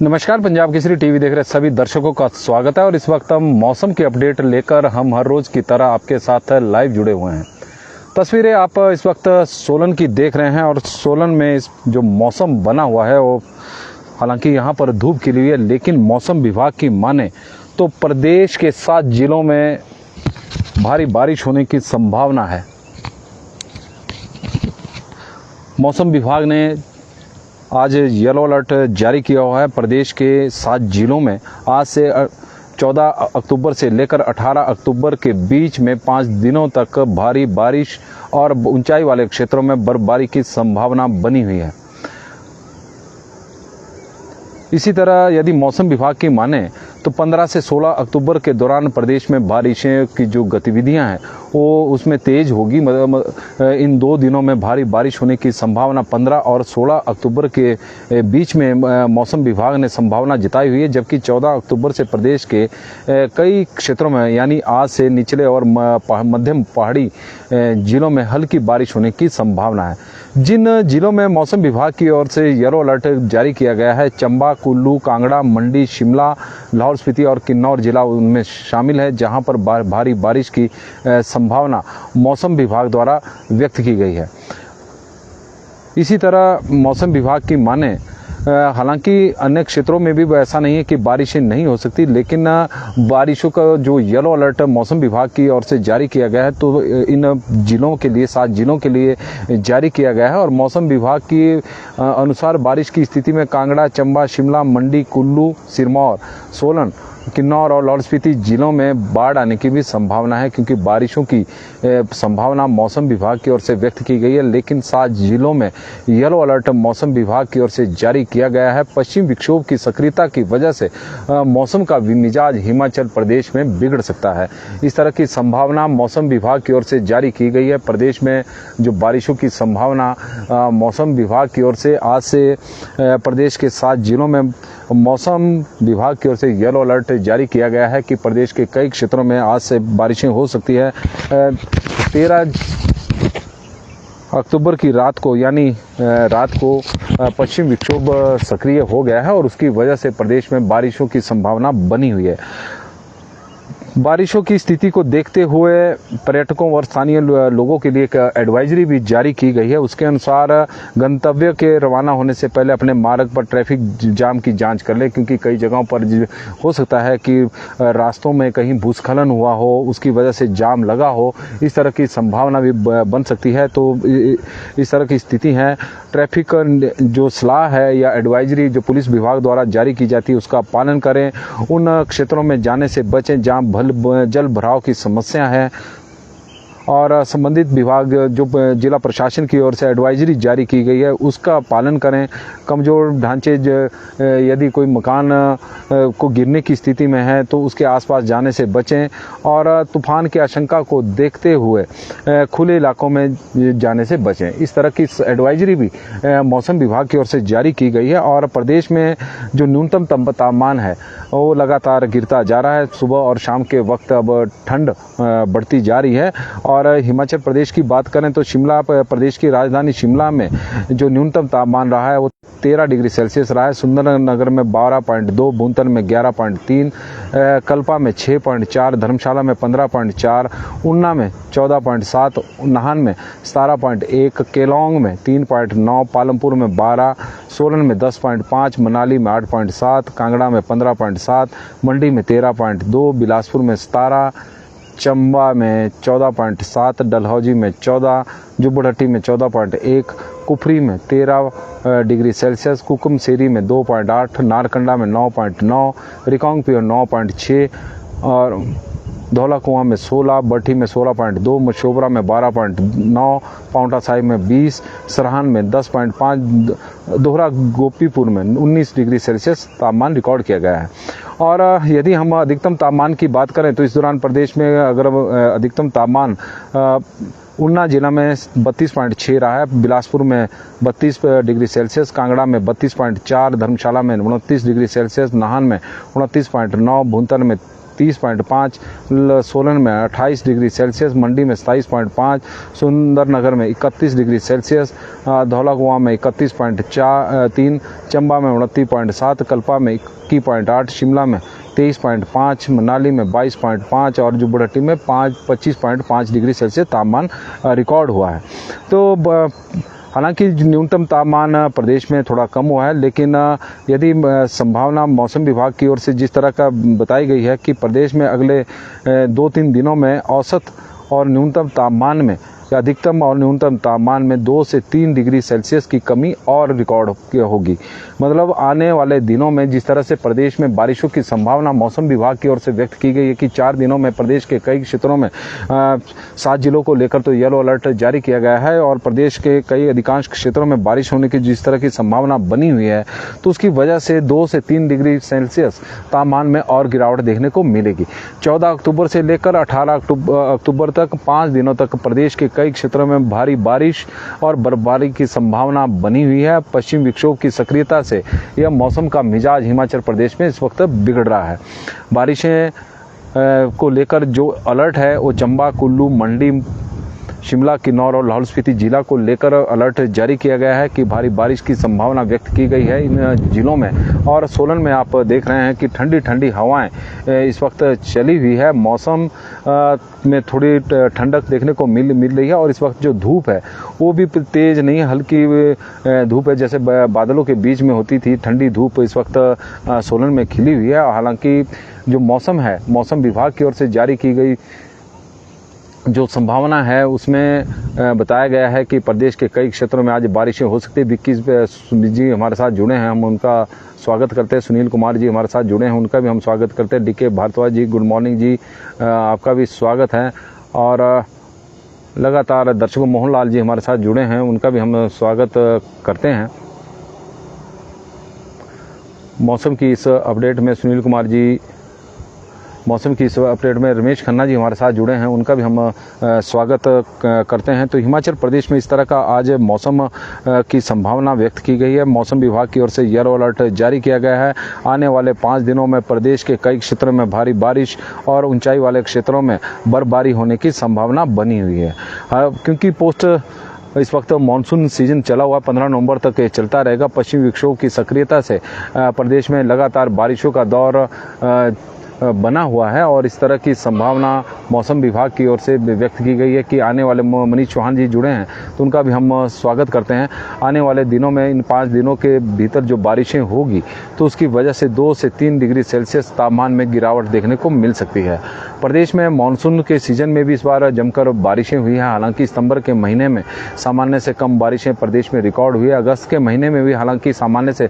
नमस्कार, पंजाब केसरी टीवी देख रहे सभी दर्शकों का स्वागत है। और इस वक्त हम मौसम की अपडेट लेकर हम हर रोज की तरह आपके साथ लाइव जुड़े हुए हैं। तस्वीरें आप इस वक्त सोलन की देख रहे हैं और सोलन में इस जो मौसम बना हुआ है वो हालांकि यहाँ पर धूप खिली हुई है, लेकिन मौसम विभाग की माने तो प्रदेश के 7 जिलों में भारी बारिश होने की संभावना है। मौसम विभाग ने आज येलो अलर्ट जारी किया हुआ है। प्रदेश के 7 जिलों में आज से 14 अक्टूबर से लेकर 18 अक्टूबर के बीच में 5 दिनों तक भारी बारिश और ऊंचाई वाले क्षेत्रों में बर्फबारी की संभावना बनी हुई है। इसी तरह यदि मौसम विभाग की माने तो 15 से 16 अक्टूबर के दौरान प्रदेश में बारिशें की जो गतिविधियां हैं वो उसमें तेज होगी। इन 2 दिनों में भारी बारिश होने की संभावना 15 और 16 अक्टूबर के बीच में मौसम विभाग ने संभावना जताई हुई है, जबकि 14 अक्टूबर से प्रदेश के कई क्षेत्रों में यानी आज से निचले और मध्यम पहाड़ी जिलों में हल्की बारिश होने की संभावना है। जिन जिलों में मौसम विभाग की ओर से येलो अलर्ट जारी किया गया है, चंबा, कुल्लू, कांगड़ा, मंडी, शिमला, लाहौल स्पीति और किन्नौर जिला उनमें शामिल है, जहां पर भारी बारिश की संभावना मौसम विभाग द्वारा व्यक्त की गई है। इसी तरह मौसम विभाग की माने हालांकि अन्य क्षेत्रों में भी ऐसा नहीं है कि बारिशें नहीं हो सकती, लेकिन बारिशों का जो येलो अलर्ट मौसम विभाग की ओर से जारी किया गया है तो इन जिलों के लिए 7 जिलों के लिए जारी किया गया है। और मौसम विभाग की अनुसार बारिश की स्थिति में कांगड़ा, चंबा, शिमला, मंडी, कुल्लू, सिरमौर, सोलन, किन्नौर और लाहौल स्पीति जिलों में बाढ़ आने की भी संभावना है, क्योंकि बारिशों की संभावना मौसम विभाग की ओर से व्यक्त की गई है। लेकिन 7 जिलों में येलो अलर्ट मौसम विभाग की ओर से जारी किया गया है। पश्चिम विक्षोभ की सक्रियता की वजह से मौसम का मिजाज हिमाचल प्रदेश में बिगड़ सकता है। इस तरह की संभावना मौसम विभाग की ओर से जारी की गई है। प्रदेश में जो बारिशों की संभावना मौसम विभाग की ओर से आज से प्रदेश के 7 जिलों में मौसम विभाग की ओर से येलो अलर्ट जारी किया गया है कि प्रदेश के कई क्षेत्रों में आज से बारिशें हो सकती है। 13 अक्टूबर की रात को यानी रात को पश्चिम विक्षोभ सक्रिय हो गया है और उसकी वजह से प्रदेश में बारिशों की संभावना बनी हुई है। बारिशों की स्थिति को देखते हुए पर्यटकों और स्थानीय लोगों के लिए एक एडवाइजरी भी जारी की गई है। उसके अनुसार गंतव्य के रवाना होने से पहले अपने मार्ग पर ट्रैफिक जाम की जांच कर ले, क्योंकि कई जगहों पर हो सकता है कि रास्तों में कहीं भूस्खलन हुआ हो, उसकी वजह से जाम लगा हो, इस तरह की संभावना भी बन सकती है। तो इस तरह की स्थिति है। ट्रैफिक जो सलाह है या एडवाइजरी जो पुलिस विभाग द्वारा जारी की जाती है उसका पालन करें। उन क्षेत्रों में जाने से बचें जहाँ जल भराव की समस्या है। और संबंधित विभाग जो जिला प्रशासन की ओर से एडवाइजरी जारी की गई है उसका पालन करें। कमज़ोर ढांचे यदि कोई मकान को गिरने की स्थिति में है तो उसके आसपास जाने से बचें। और तूफान की आशंका को देखते हुए खुले इलाकों में जाने से बचें। इस तरह की एडवाइजरी भी मौसम विभाग की ओर से जारी की गई है। और प्रदेश में जो न्यूनतम तापमान है वो लगातार गिरता जा रहा है। सुबह और शाम के वक्त अब ठंड बढ़ती जा रही है। और हिमाचल प्रदेश की बात करें तो शिमला, प्रदेश की राजधानी शिमला में जो न्यूनतम तापमान रहा है वो 13 डिग्री सेल्सियस रहा है। सुंदरनगर में 12.2, भूंतर में 11.3, कल्पा में 6.4, धर्मशाला में 15.4, ऊना में 14.7, नाहन में 17.1, केलोंग में 3.9, पालमपुर में 12, सोलन में 10.5, मनाली में 8.7, कांगड़ा में 15.7, मंडी में 13.2, बिलासपुर में 17, चंबा में 14.7, डलहौजी में 14, जुब्बड़हट्टी में 14.1, कुफरी में 13 डिग्री सेल्सियस, कुकुमसेरी में 2.8, नारकंडा में 9.9, रिकांगपिओ 9.6 और धौला कुआं में 16, बठी में 16.2, मशोबरा में 12.9, पाउंटा साहिब में 20, सरहान में 10.5, दोहरा गोपीपुर में 19 डिग्री सेल्सियस तापमान रिकॉर्ड किया गया है। और यदि हम अधिकतम तापमान की बात करें तो इस दौरान प्रदेश में अगर अधिकतम तापमान ऊना जिला में 32.6 रहा है, बिलासपुर में 32 डिग्री सेल्सियस, कांगड़ा में 32.4, धर्मशाला में 29 डिग्री सेल्सियस, नाहन में 29.9, भूंतर में 30.5, सोलन में 28 डिग्री सेल्सियस, मंडी में 27.5, सुंदरनगर में 31 डिग्री सेल्सियस, धौलाकुआं में 31.3, चंबा में 29.7, कल्पा में 21.8, शिमला में 23.5, मनाली में 22.5 और जुब्बड़हट्टी में 25.5 डिग्री सेल्सियस तापमान रिकॉर्ड हुआ है। तो हालांकि न्यूनतम तापमान प्रदेश में थोड़ा कम हुआ है, लेकिन यदि संभावना मौसम विभाग की ओर से जिस तरह का बताई गई है कि प्रदेश में अगले 2-3 दिनों में औसत और न्यूनतम तापमान में, अधिकतम और न्यूनतम तापमान में 2 से 3 डिग्री सेल्सियस की कमी और रिकॉर्ड होगी। मतलब आने वाले दिनों में जिस तरह से प्रदेश में बारिशों की संभावना मौसम विभाग की ओर से व्यक्त की गई है कि 4 दिनों में प्रदेश के कई क्षेत्रों में 7 जिलों को लेकर तो येलो अलर्ट जारी किया गया है और प्रदेश के कई अधिकांश क्षेत्रों में बारिश होने की जिस तरह की संभावना बनी हुई है, तो उसकी वजह से 2 से 3 डिग्री सेल्सियस तापमान में और गिरावट देखने को मिलेगी। 14 अक्टूबर से लेकर 18 अक्टूबर तक 5 दिनों तक प्रदेश के कई क्षेत्रों में भारी बारिश और बर्फबारी की संभावना बनी हुई है। पश्चिम विक्षोभ की सक्रियता से यह मौसम का मिजाज हिमाचल प्रदेश में इस वक्त बिगड़ रहा है। बारिशें को लेकर जो अलर्ट है वो चंबा, कुल्लू, मंडी, शिमला, किन्नौर और लाहौल स्पीति जिला को लेकर अलर्ट जारी किया गया है कि भारी बारिश की संभावना व्यक्त की गई है इन जिलों में। और सोलन में आप देख रहे हैं कि ठंडी ठंडी हवाएं इस वक्त चली हुई है। मौसम में थोड़ी ठंडक देखने को मिल रही है और इस वक्त जो धूप है वो भी तेज नहीं है, हल्की धूप है, जैसे बादलों के बीच में होती थी ठंडी धूप इस वक्त सोलन में खिली हुई है। हालांकि जो मौसम है, मौसम विभाग की ओर से जारी की गई जो संभावना है उसमें बताया गया है कि प्रदेश के कई क्षेत्रों में आज बारिशें हो सकती है। 21 जी हमारे साथ जुड़े हैं, हम उनका स्वागत करते हैं। सुनील कुमार जी हमारे साथ जुड़े हैं, उनका भी हम स्वागत करते हैं। DK भारद्वाज जी, गुड मॉर्निंग जी, आपका भी स्वागत है। और लगातार दर्शकों, मोहनलाल जी हमारे साथ जुड़े हैं, उनका भी हम स्वागत करते हैं। मौसम की इस अपडेट में सुनील कुमार जी, मौसम की इस अपडेट में रमेश खन्ना जी हमारे साथ जुड़े हैं, उनका भी हम स्वागत करते हैं। तो हिमाचल प्रदेश में इस तरह का आज मौसम की संभावना व्यक्त की गई है। मौसम विभाग की ओर से येलो अलर्ट जारी किया गया है। आने वाले 5 दिनों में प्रदेश के कई क्षेत्रों में भारी बारिश और ऊंचाई वाले क्षेत्रों में बर्फबारी होने की संभावना बनी हुई है। क्योंकि इस वक्त मानसून सीजन चला हुआ 15 नवंबर तक चलता रहेगा। पश्चिमी विक्षोभ की सक्रियता से प्रदेश में लगातार बारिशों का दौर बना हुआ है और इस तरह की संभावना मौसम विभाग की ओर से व्यक्त की गई है कि आने वाले, मनीष चौहान जी जुड़े हैं तो उनका भी हम स्वागत करते हैं। आने वाले दिनों में, इन 5 दिनों के भीतर जो बारिशें होगी तो उसकी वजह से 2 से 3 डिग्री सेल्सियस तापमान में गिरावट देखने को मिल सकती है। प्रदेश में मानसून के सीजन में भी इस बार जमकर बारिशें हुई हैं। हालांकि सितंबर के महीने में सामान्य से कम बारिशें प्रदेश में रिकॉर्ड हुई है। अगस्त के महीने में भी हालांकि सामान्य से,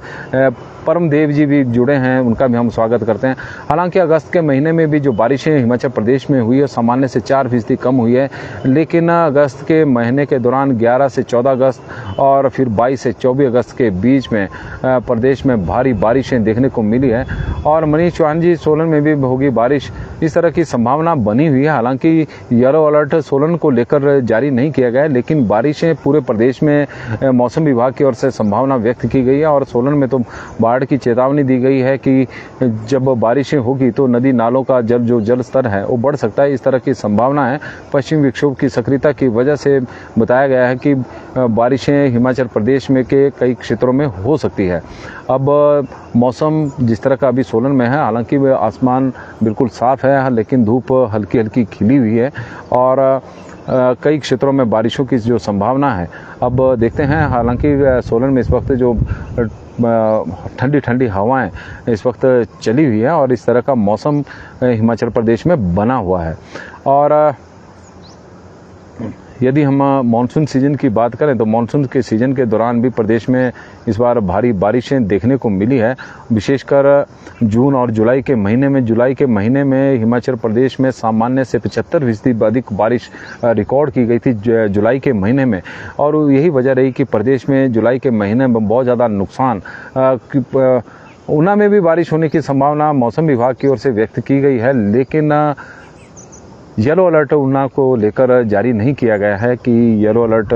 परमदेव जी भी जुड़े हैं, उनका भी हम स्वागत करते हैं। हालांकि अगस्त के महीने में भी जो बारिशें हिमाचल प्रदेश में हुई है सामान्य से 4% कम हुई है, लेकिन अगस्त के महीने के दौरान 11 से 14 अगस्त और फिर 22 से 24 अगस्त के बीच में प्रदेश में भारी बारिशें देखने को मिली है। और मनीष चौहान जी, सोलन में भी होगी बारिश, इस तरह की संभावना बनी हुई है। हालांकि येलो अलर्ट सोलन को लेकर जारी नहीं किया गया है, लेकिन बारिशें पूरे प्रदेश में मौसम विभाग की ओर से संभावना व्यक्त की गई है और सोलन में तो बाढ़ की चेतावनी दी गई है कि जब बारिशें होगी तो नदी नालों का जल स्तर है वो बढ़ सकता है। इस तरह की संभावना है। पश्चिम विक्षोभ की सक्रियता की वजह से बताया गया है कि बारिशें हिमाचल प्रदेश में के कई क्षेत्रों में हो सकती है। अब मौसम जिस तरह का अभी सोलन में है, हालांकि आसमान बिल्कुल साफ है, लेकिन धूप हल्की हल्की खिली हुई है और कई क्षेत्रों में बारिशों की जो संभावना है अब देखते हैं। हालांकि सोलन में इस वक्त जो ठंडी ठंडी हवाएं इस वक्त चली हुई है और इस तरह का मौसम हिमाचल प्रदेश में बना हुआ है। और यदि हम मानसून सीजन की बात करें तो मानसून के सीजन के दौरान भी प्रदेश में इस बार भारी बारिशें देखने को मिली है। विशेषकर जून और जुलाई के महीने में हिमाचल प्रदेश में सामान्य से 75% अधिक बारिश रिकॉर्ड की गई थी जुलाई के महीने में। और यही वजह रही कि प्रदेश में जुलाई के महीने में बहुत ज़्यादा नुकसान, ऊना में भी बारिश होने की संभावना मौसम विभाग की ओर से व्यक्त की गई है, लेकिन येलो अलर्ट ऊना को लेकर जारी नहीं किया गया है कि येलो अलर्ट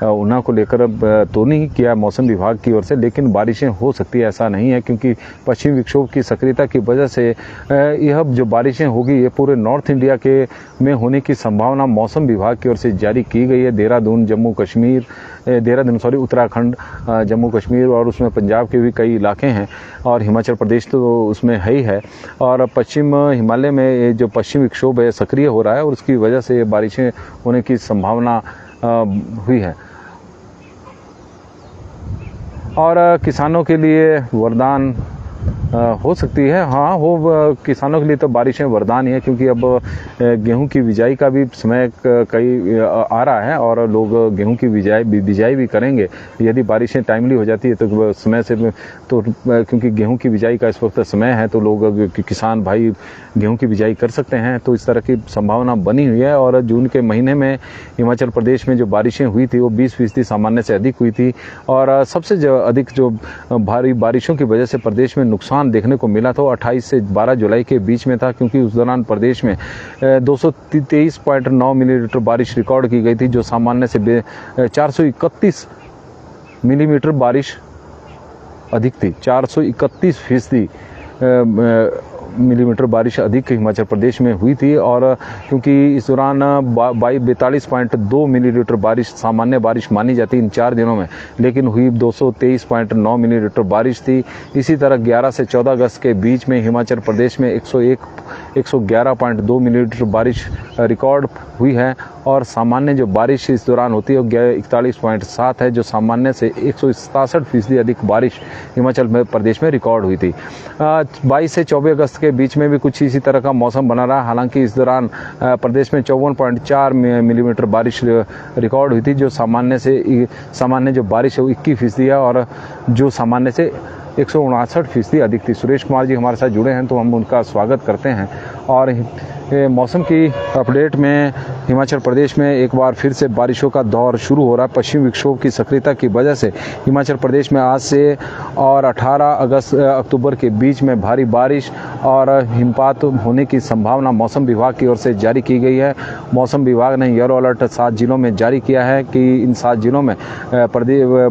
ऊना को लेकर तो नहीं किया मौसम विभाग की ओर से, लेकिन बारिशें हो सकती है ऐसा नहीं है, क्योंकि पश्चिमी विक्षोभ की सक्रियता की वजह से यह जो बारिशें होगी ये पूरे नॉर्थ इंडिया के में होने की संभावना मौसम विभाग की ओर से जारी की गई है। उत्तराखंड, जम्मू कश्मीर और उसमें पंजाब के भी कई इलाके हैं और हिमाचल प्रदेश तो उसमें है ही है। और पश्चिम हिमालय में जो पश्चिमी विक्षोभ है सक्रिय हो रहा है और उसकी वजह से बारिशें होने की संभावना हुई है। और किसानों के लिए वरदान हो सकती है। हाँ, किसानों के लिए तो बारिशें वरदान ही है, क्योंकि अब गेहूं की बिजाई का भी समय कई आ रहा है और लोग गेहूं की बिजाई भी करेंगे यदि बारिशें टाइमली हो जाती है तो समय से। तो क्योंकि गेहूं की बिजाई का इस वक्त समय है तो लोग किसान भाई गेहूं की बिजाई कर सकते हैं, तो इस तरह की संभावना बनी हुई है। और जून के महीने में हिमाचल प्रदेश में जो बारिशें हुई थी वो 20% सामान्य से अधिक हुई थी और सबसे अधिक जो भारी बारिशों की वजह से प्रदेश में नुकसान देखने को मिला तो 28 से 12 जुलाई के बीच में था, क्योंकि उस दौरान प्रदेश में 223.9 मिलीमीटर बारिश रिकॉर्ड की गई थी, जो सामान्य से 431 मिलीमीटर बारिश अधिक थी। 431% मिलीमीटर बारिश अधिक हिमाचल प्रदेश में हुई थी। और क्योंकि इस दौरान 42.2 मिलीमीटर बारिश सामान्य बारिश मानी जाती इन 4 दिनों में, लेकिन हुई 223.9 मिलीमीटर बारिश थी। इसी तरह 11 से 14 अगस्त के बीच में हिमाचल प्रदेश में 111.2 मिलीमीटर बारिश रिकॉर्ड हुई है और सामान्य जो बारिश इस दौरान होती है वो 41.7 है, जो सामान्य से 167% अधिक बारिश हिमाचल प्रदेश में रिकॉर्ड हुई थी। 22 से 24 अगस्त के बीच में भी कुछ इसी तरह का मौसम बना रहा। हालांकि इस दौरान प्रदेश में 54.4 मिलीमीटर बारिश रिकॉर्ड हुई थी, जो सामान्य जो बारिश है वो 21% है और जो सामान्य से 159% अधिक थी। सुरेश कुमार जी हमारे साथ जुड़े हैं तो हम उनका स्वागत करते हैं। और मौसम की अपडेट में हिमाचल प्रदेश में एक बार फिर से बारिशों का दौर शुरू हो रहा है। पश्चिमी विक्षोभ की सक्रियता की वजह से हिमाचल प्रदेश में आज से और 18 अक्टूबर के बीच में भारी बारिश और हिमपात होने की संभावना मौसम विभाग की ओर से जारी की गई है। मौसम विभाग ने येलो अलर्ट 7 जिलों में जारी किया है कि इन 7 जिलों में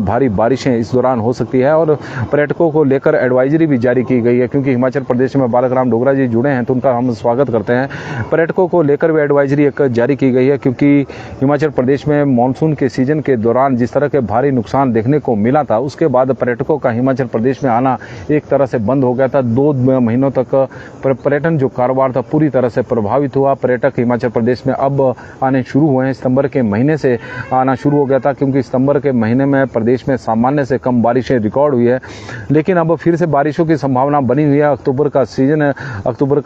भारी बारिशें इस दौरान हो सकती है और पर्यटकों को लेकर एडवाइजरी भी जारी की गई है। क्योंकि हिमाचल प्रदेश में बालक राम डोगरा जी जुड़े हैं तो उनका हम स्वागत करते हैं। पर्यटकों को लेकर भी एडवाइजरी एक जारी की गई है, क्योंकि हिमाचल प्रदेश में मानसून के सीजन के दौरान जिस तरह के भारी नुकसान देखने को मिला था, उसके बाद पर्यटकों का हिमाचल प्रदेश में आना एक तरह से बंद हो गया था। 2 महीनों तक पर्यटन जो कारोबार था पूरी तरह से प्रभावित हुआ। पर्यटक हिमाचल प्रदेश में अब आने शुरू हुए हैं। सितंबर के महीने से आना शुरू हो गया था, क्योंकि सितंबर के महीने में प्रदेश में सामान्य से कम बारिशें रिकॉर्ड हुई है, लेकिन अब फिर से बारिशों की संभावना बनी हुई है। अक्टूबर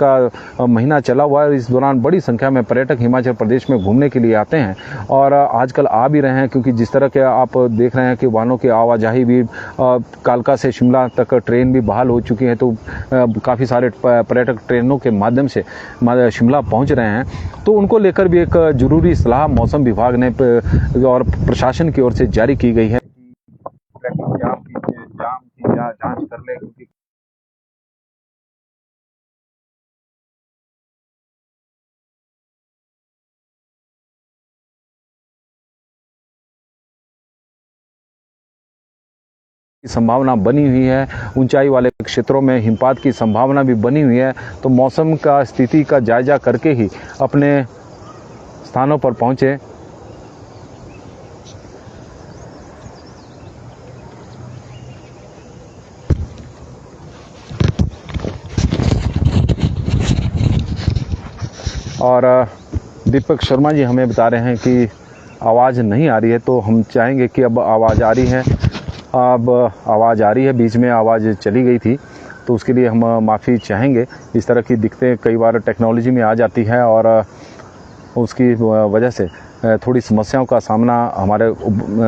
का महीना चला हुआ है। इस दौरान बड़ी संख्या में पर्यटक हिमाचल प्रदेश में घूमने के लिए आते हैं और आजकल आ भी रहे हैं, क्योंकि जिस तरह के आप देख रहे हैं कि वाहनों की आवाजाही भी कालका से शिमला तक ट्रेन भी बहाल हो चुकी है, तो काफ़ी सारे पर्यटक ट्रेनों के माध्यम से शिमला पहुंच रहे हैं। तो उनको लेकर भी एक जरूरी सलाह मौसम विभाग ने और प्रशासन की ओर से जारी की गई है। ट्रैफिक जाम की जांच कर ले, क्योंकि संभावना बनी हुई है। ऊंचाई वाले क्षेत्रों में हिमपात की संभावना भी बनी हुई है। तो मौसम का स्थिति का जायजा करके ही अपने स्थानों पर पहुंचे। और दीपक शर्मा जी हमें बता रहे हैं कि आवाज़ नहीं आ रही है, तो हम चाहेंगे कि अब आवाज़ आ रही है। अब आवाज़ आ रही है, बीच में आवाज़ चली गई थी तो उसके लिए हम माफ़ी चाहेंगे। इस तरह की दिक्कतें कई बार टेक्नोलॉजी में आ जाती है और उसकी वजह से थोड़ी समस्याओं का सामना हमारे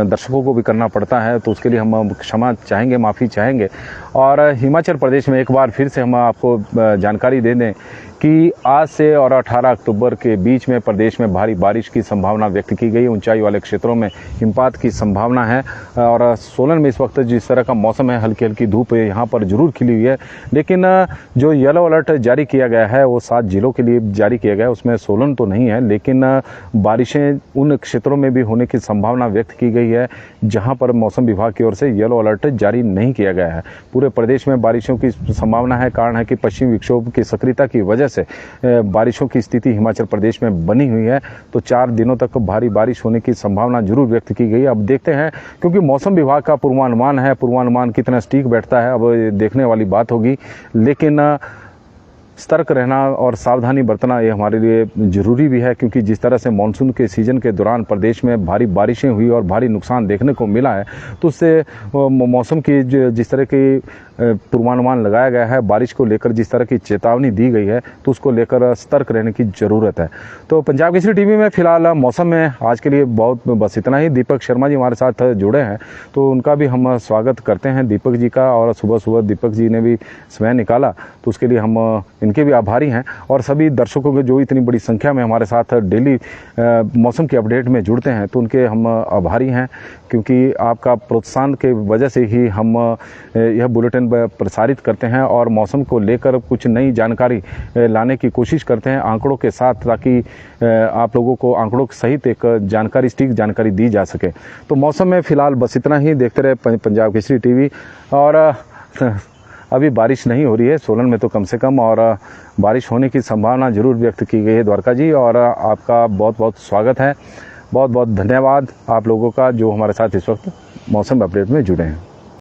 दर्शकों को भी करना पड़ता है, तो उसके लिए हम क्षमा चाहेंगे, माफ़ी चाहेंगे। और हिमाचल प्रदेश में एक बार फिर से हम आपको जानकारी दे दें कि आज से और 18 अक्टूबर के बीच में प्रदेश में भारी बारिश की संभावना व्यक्त की गई। ऊंचाई वाले क्षेत्रों में हिमपात की संभावना है और सोलन में इस वक्त जिस तरह का मौसम है, हल्की हल्की धूप यहाँ पर जरूर खिली हुई है, लेकिन जो येलो अलर्ट जारी किया गया है वो 7 जिलों के लिए जारी किया गया है। उसमें सोलन तो नहीं है, लेकिन बारिशें उन क्षेत्रों में भी होने की संभावना व्यक्त की गई है जहां पर मौसम विभाग की ओर से येलो अलर्ट जारी नहीं किया गया है। पूरे प्रदेश में बारिशों की संभावना है। कारण है कि पश्चिमी विक्षोभ की सक्रियता की वजह से बारिशों की स्थिति हिमाचल प्रदेश में बनी हुई है। तो 4 दिनों तक भारी बारिश होने की संभावना जरूर व्यक्त की गई। अब देखते हैं, क्योंकि मौसम विभाग का पूर्वानुमान है, पूर्वानुमान कितना सटीक बैठता है अब देखने वाली बात होगी। लेकिन सतर्क रहना और सावधानी बरतना ये हमारे लिए ज़रूरी भी है, क्योंकि जिस तरह से मानसून के सीज़न के दौरान प्रदेश में भारी बारिशें हुई और भारी नुकसान देखने को मिला है, तो उससे मौसम की जिस तरह की पूर्वानुमान लगाया गया है, बारिश को लेकर जिस तरह की चेतावनी दी गई है, तो उसको लेकर सतर्क रहने की ज़रूरत है। तो पंजाब केसरी टीवी में फिलहाल मौसम में आज के लिए बस इतना ही। दीपक शर्मा जी हमारे साथ जुड़े हैं, तो उनका भी हम स्वागत करते हैं दीपक जी का। और सुबह सुबह दीपक जी ने भी समय निकाला, तो उसके लिए हम इनके भी आभारी हैं। और सभी दर्शकों के जो इतनी बड़ी संख्या में हमारे साथ डेली मौसम के अपडेट में जुड़ते हैं, तो उनके हम आभारी हैं, क्योंकि आपका प्रोत्साहन के वजह से ही हम यह बुलेटिन प्रसारित करते हैं और मौसम को लेकर कुछ नई जानकारी लाने की कोशिश करते हैं आंकड़ों के साथ, ताकि आप लोगों को आंकड़ों सहित एक जानकारी, सटीक जानकारी दी जा सके। तो मौसम में फिलहाल बस इतना ही। देखते रहे पंजाब केसरी टीवी। और अभी बारिश नहीं हो रही है सोलन में तो कम से कम, और बारिश होने की संभावना जरूर व्यक्त की गई है द्वारका जी। और आपका बहुत बहुत स्वागत है, बहुत बहुत धन्यवाद आप लोगों का जो हमारे साथ इस वक्त मौसम अपडेट में जुड़े हैं।